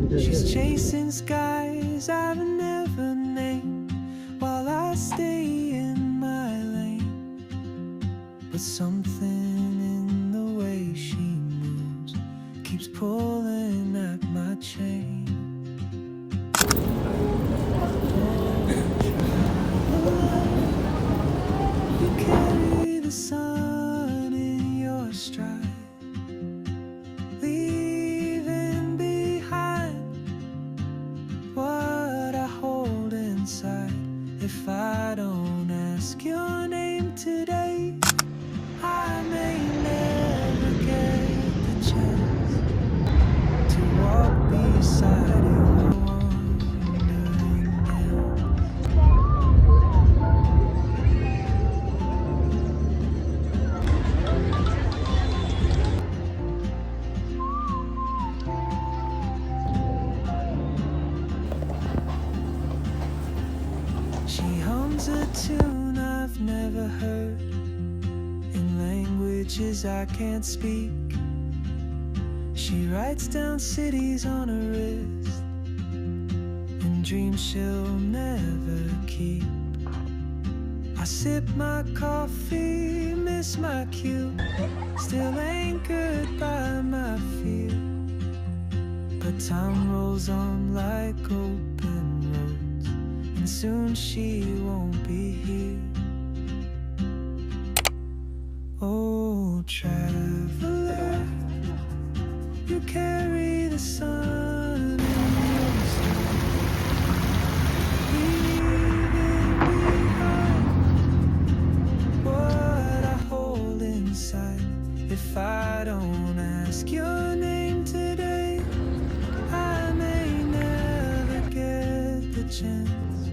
She's chasing skies I've never named while I stay in my lane. But something in the way she moves keeps pulling at my chain. You carry the sun in your stride, leaving behind what I hold inside. If I don't ask your name today, I may never get the chance to walk beside you. Wandering now. She hums a tune I've never heard in languages I can't speak. She writes down cities on her wrist and dreams she'll never keep. I sip my coffee, miss my cue, still anchored by my fear. But time rolls on like open roads, and soon she won't be here. Oh, traveler, you carry the sun in your stride, leaving behind what I hold inside. If I don't ask your name today, I may never get the chance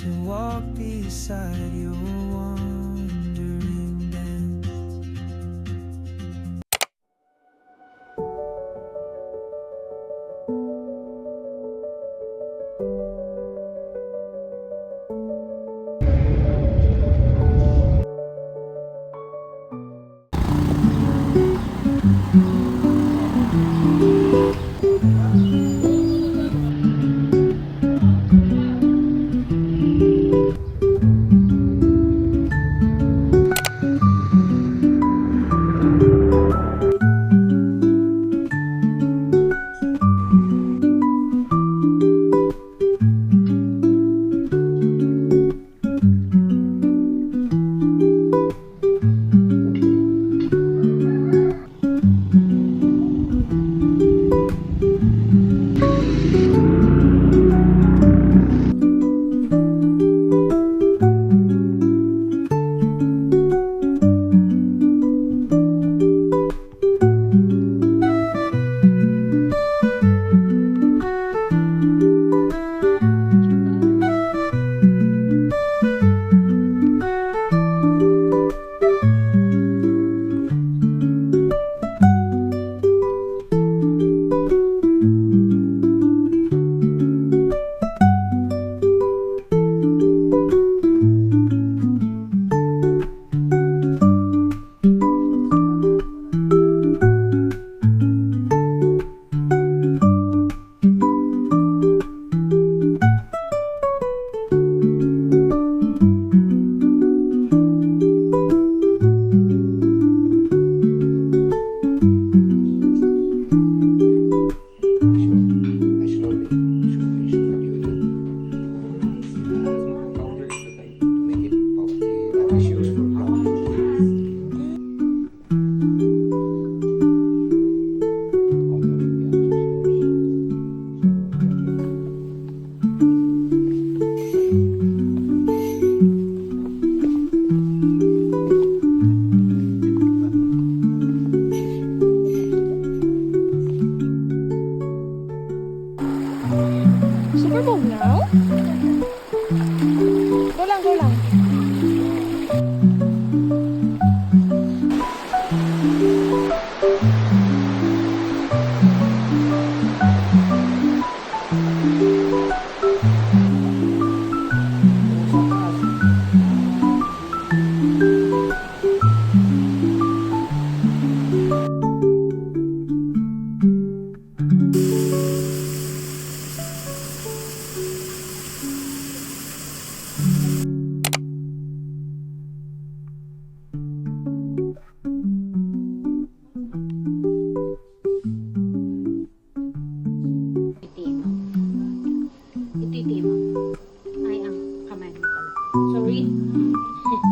to walk beside your wandering dance.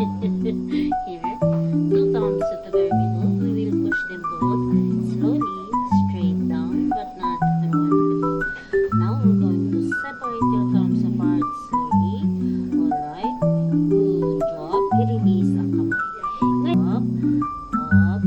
Here, two thumbs at the very middle. We will push them both slowly, straight down, but not through one loop. Now we're going to separate your thumbs apart slowly. Alright, good job. I-release ang kamay. Up, up,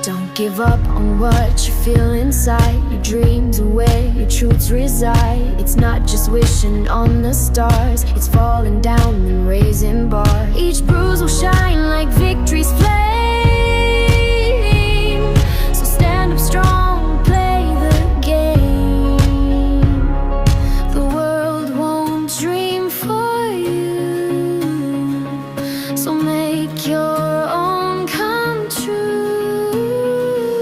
Don't give up on what you feel inside. Your dreams are where your truths reside. It's not just wishing on the stars, it's falling down and raising bar. Each bruise will shine like victory's flame. So stand up strong, play the game. The world won't dream for you, so make your own come true.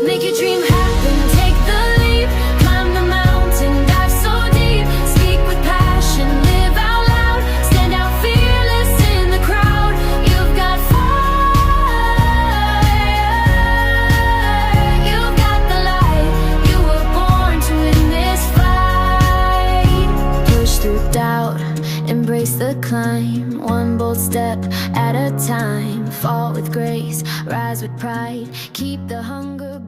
Make your dream happen, take the leap. Climb the mountain, dive so deep. Speak with passion, live out loud. Stand out fearless in the crowd. You've got fire, you've got the light. You were born to win this fight. Push through doubt, embrace the climb. One bold step at a time. Fall with grace, rise with pride. Keep the hunger